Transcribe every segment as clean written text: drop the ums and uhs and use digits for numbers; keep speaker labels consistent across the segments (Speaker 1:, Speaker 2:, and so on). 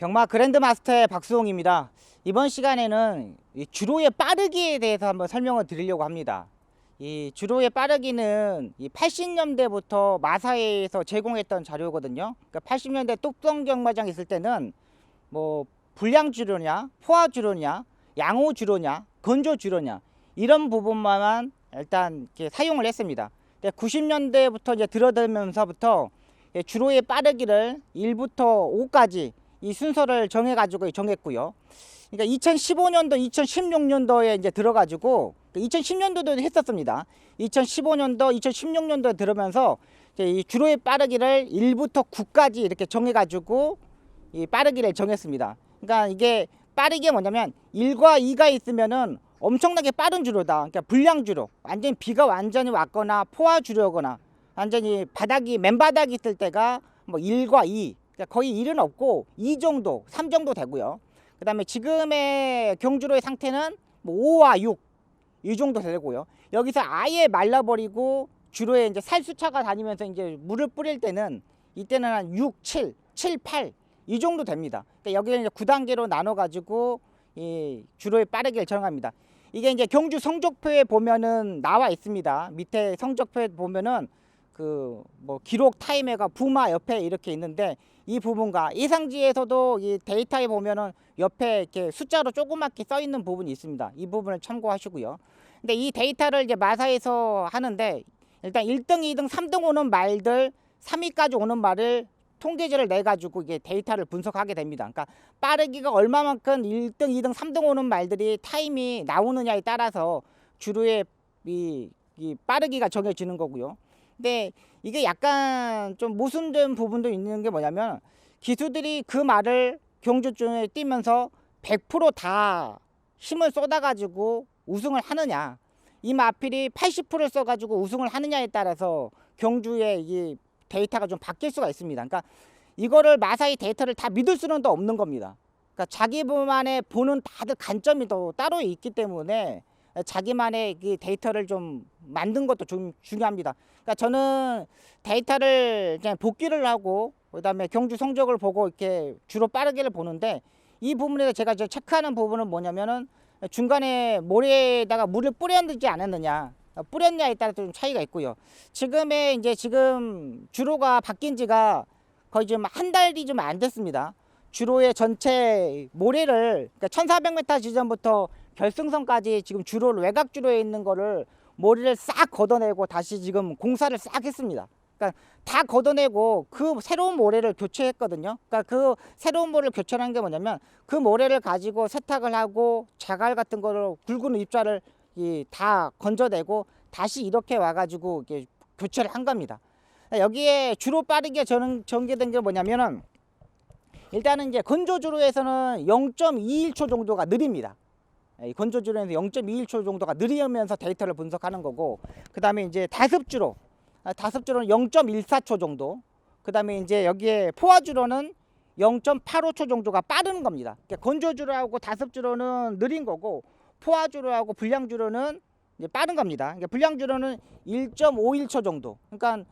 Speaker 1: 경마 그랜드마스터의 박수홍입니다. 이번 시간에는 이 주로의 빠르기에 대해서 한번 설명을 드리려고 합니다. 이 주로의 빠르기는 이 80년대부터 마사회에서 제공했던 자료거든요. 그러니까 80년대 뚝성 경마장 있을 때는 뭐 불량 주로냐, 포화 주로냐, 양호 주로냐, 건조 주로냐 이런 부분만 일단 이렇게 사용을 했습니다. 90년대부터 이제 들어들면서부터 주로의 빠르기를 1부터 5까지 이 순서를 정했고요. 그러니까 2015년도, 2016년도에 이제 들어가지고 2010년도도 했었습니다. 2015년도, 2016년도에 들어면서 이제 이 주로의 빠르기를 1부터 9까지 이렇게 정해가지고 이 빠르기를 정했습니다. 그러니까 이게 빠르게 뭐냐면 1과 2가 있으면은 엄청나게 빠른 주로다. 그러니까 불량 주로, 완전히 비가 완전히 왔거나 포화 주로거나 완전히 바닥이 맨바닥이 있을 때가 뭐 1과 2, 그러니까 거의 1은 없고 2 정도, 3 정도 되고요. 그 다음에 지금의 경주로의 상태는 뭐 5와 6, 이 정도 되고요. 여기서 아예 말라버리고 주로에 이제 살수차가 다니면서 이제 물을 뿌릴 때는 이때는 한 6, 7, 7, 8 이 정도 됩니다. 그러니까 여기를 이제 9단계로 나눠가지고 이 주로의 빠르기를 정합니다. 이게 이제 경주 성적표에 보면은 나와 있습니다. 밑에 성적표에 보면은 그 뭐 기록 타임에가 부마 옆에 이렇게 있는데 이 부분과 예상지에서도 이 데이터에 보면은 옆에 이렇게 숫자로 조그맣게 써 있는 부분이 있습니다. 이 부분을 참고하시고요. 근데 이 데이터를 이제 마사에서 하는데 일단 1등, 2등, 3등 오는 말들, 3위까지 오는 말을 통계지를 내 가지고 이게 데이터를 분석하게 됩니다. 그러니까 빠르기가 얼마만큼 1등, 2등, 3등 오는 말들이 타임이 나오느냐에 따라서 주로의 이 빠르기가 정해지는 거고요. 근데 이게 약간 좀 모순된 부분도 있는 게 뭐냐면 기수들이 그 말을 경주중에 뛰면서 100% 다 힘을 쏟아가지고 우승을 하느냐, 이 마필이 80%를 써가지고 우승을 하느냐에 따라서 경주의 이 데이터가 좀 바뀔 수가 있습니다. 그러니까 이거를 마사의 데이터를 다 믿을 수는 또 없는 겁니다. 그러니까 자기만의 보는 다들 관점이 또 따로 있기 때문에 자기만의 그 데이터를 좀 만든 것도 좀 중요합니다. 그러니까 저는 데이터를 그냥 복기를 하고 그다음에 경주 성적을 보고 이렇게 주로 빠르게를 보는데 이 부분에서 제가 이제 체크하는 부분은 뭐냐면은 중간에 모래에다가 물을 뿌렸는지 안 했느냐, 뿌렸냐에 따라 좀 차이가 있고요. 지금 주로가 바뀐 지가 거의 좀 한 달이 좀 안 됐습니다. 주로의 전체 모래를 그러니까 1400m 지점부터 결승선까지 지금 주로 외곽 주로에 있는 거를 모래를 싹 걷어내고 다시 지금 공사를 싹 했습니다. 그러니까 다 걷어내고 그 새로운 모래를 교체했거든요. 그러니까 그 새로운 모래를 교체한 게 뭐냐면 그 모래를 가지고 세탁을 하고 자갈 같은 거를 굵은 입자를 다 건져내고 다시 이렇게 와가지고 이렇게 교체를 한 겁니다. 여기에 주로 빠르게 전개된 게 뭐냐면은 일단은 이제 건조주로에서는 0.21초 정도가 느립니다. 건조주로에서 0.21초 정도가 느리면서 데이터를 분석하는 거고, 그 다음에 이제 다습주로는 0.14초 정도, 그 다음에 이제 여기에 포화주로는 0.85초 정도가 빠른 겁니다. 그러니까 건조주로하고 다습주로는 느린 거고, 포화주로하고 불량주로는 이제 빠른 겁니다. 그러니까 불량주로는 1.51초 정도. 그러니까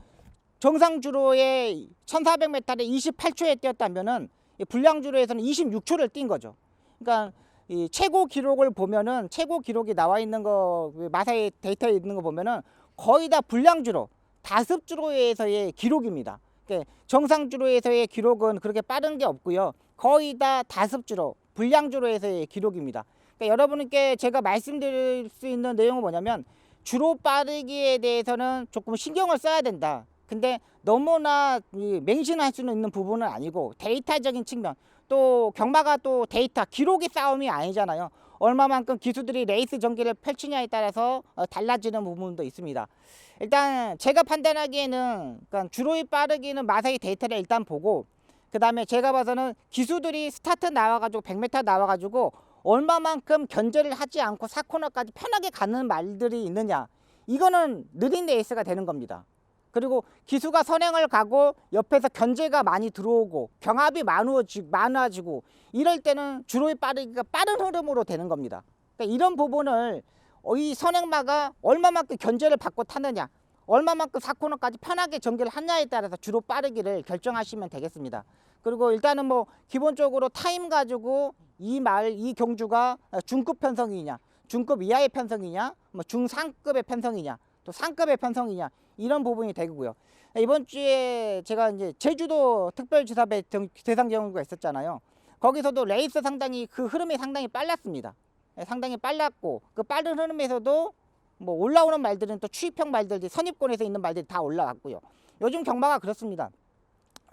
Speaker 1: 정상주로의 1400m를 28초에 뛰었다면은 불량주로에서는 26초를 뛴 거죠. 그러니까 이 최고 기록을 보면은 최고 기록이 나와 있는 거 마사의 데이터에 있는 거 보면은 거의 다 불량주로, 다습주로에서의 기록입니다. 그러니까 정상주로에서의 기록은 그렇게 빠른 게 없고요. 거의 다 다습주로, 불량주로에서의 기록입니다. 그러니까 여러분께 제가 말씀드릴 수 있는 내용은 뭐냐면 주로 빠르기에 대해서는 조금 신경을 써야 된다. 근데 너무나 맹신할 수는 있는 부분은 아니고 데이터적인 측면, 또 경마가 또 데이터 기록의 싸움이 아니잖아요. 얼마만큼 기수들이 레이스 전개를 펼치냐에 따라서 달라지는 부분도 있습니다. 일단 제가 판단하기에는 그러니까 주로의 빠르기는 마사의 데이터를 일단 보고, 그 다음에 제가 봐서는 기수들이 스타트 나와가지고 100m 나와가지고 얼마만큼 견제를 하지 않고 4코너까지 편하게 가는 말들이 있느냐, 이거는 느린 레이스가 되는 겁니다. 그리고 기수가 선행을 가고 옆에서 견제가 많이 들어오고 경합이 많아지고 이럴 때는 주로의 빠르기가 빠른 흐름으로 되는 겁니다. 그러니까 이런 부분을 이 선행마가 얼마만큼 견제를 받고 타느냐, 얼마만큼 4코너까지 편하게 전개를 하냐에 따라서 주로 빠르기를 결정하시면 되겠습니다. 그리고 일단은 뭐 기본적으로 타임 가지고 이 경주가 중급 편성이냐, 중급 이하의 편성이냐, 뭐 중상급의 편성이냐, 또 상급의 편성이냐, 이런 부분이 되고요. 이번 주에 제가 이제 제주도 특별지사배 대상 경우가 있었잖아요. 거기서도 레이스 상당히 그 흐름이 상당히 빨랐습니다. 상당히 빨랐고 그 빠른 흐름에서도 뭐 올라오는 말들은 또 추입형 말들이 선입권에서 있는 말들이 다 올라왔고요. 요즘 경마가 그렇습니다.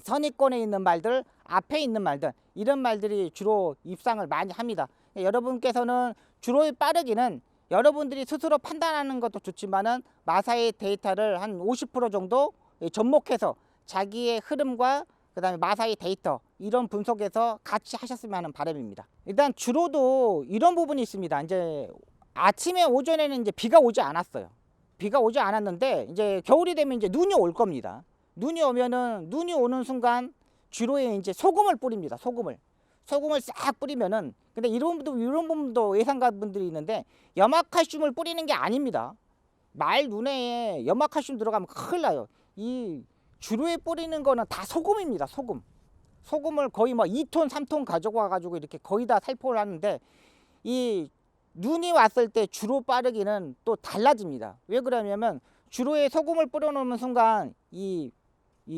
Speaker 1: 선입권에 있는 말들, 앞에 있는 말들, 이런 말들이 주로 입상을 많이 합니다. 여러분께서는 주로의 빠르기는 여러분들이 스스로 판단하는 것도 좋지만은 마사의 데이터를 한 50% 정도 접목해서 자기의 흐름과 그다음에 마사의 데이터 이런 분석해서 같이 하셨으면 하는 바람입니다. 일단 주로도 이런 부분이 있습니다. 이제 아침에 오전에는 이제 비가 오지 않았어요. 비가 오지 않았는데 이제 겨울이 되면 이제 눈이 올 겁니다. 눈이 오는 순간 주로에 이제 소금을 뿌립니다. 소금을 싹 뿌리면은, 근데 이런 분도 예상가분들이 있는데 염화칼슘을 뿌리는 게 아닙니다. 말 눈에 염화칼슘 들어가면 큰일 나요. 이 주로에 뿌리는 거는 다 소금입니다. 소금을 거의 뭐 2톤 3톤 가져와 가지고 이렇게 거의 다 살포를 하는데, 이 눈이 왔을 때 주로 빠르기는 또 달라집니다. 왜 그러냐면 주로에 소금을 뿌려 놓는 순간 이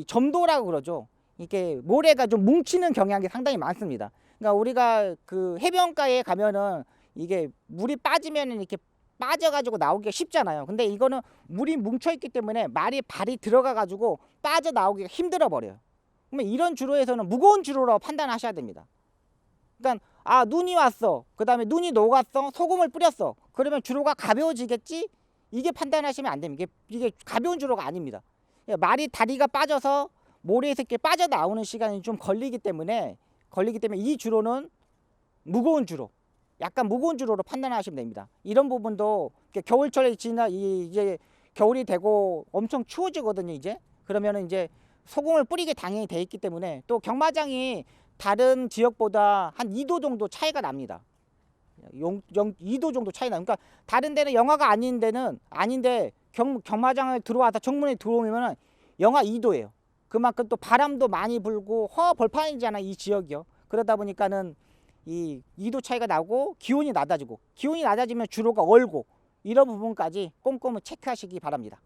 Speaker 1: 점도라고 그러죠. 이렇게 모래가 좀 뭉치는 경향이 상당히 많습니다. 그러니까 우리가 그 해변가에 가면은 이게 물이 빠지면 이렇게 빠져가지고 나오기가 쉽잖아요. 근데 이거는 물이 뭉쳐있기 때문에 발이 들어가가지고 빠져나오기가 힘들어 버려요. 그러면 이런 주로에서는 무거운 주로라고 판단하셔야 됩니다. 그러니까 눈이 왔어, 그 다음에 눈이 녹았어, 소금을 뿌렸어, 그러면 주로가 가벼워지겠지, 이게 판단하시면 안 됩니다. 이게 가벼운 주로가 아닙니다. 다리가 빠져서 모래에서 이렇게 빠져나오는 시간이 좀 걸리기 때문에 이 주로는 무거운 주로, 약간 무거운 주로로 판단하시면 됩니다. 이런 부분도 겨울철에 이제 겨울이 되고 엄청 추워지거든요. 이제 그러면은 이제 소금을 뿌리게 당연히 돼 있기 때문에, 또 경마장이 다른 지역보다 한 2도 정도 차이가 납니다. 2도 정도 차이 나. 그러니까 다른 데는 영하가 아닌데 경마장에 들어와서 정문에 들어오면은 영하 2도예요. 그만큼 또 바람도 많이 불고 벌판이잖아 이 지역이요. 그러다 보니까는 이 2도 차이가 나고 기온이 낮아지면 주로가 얼고, 이런 부분까지 꼼꼼히 체크하시기 바랍니다.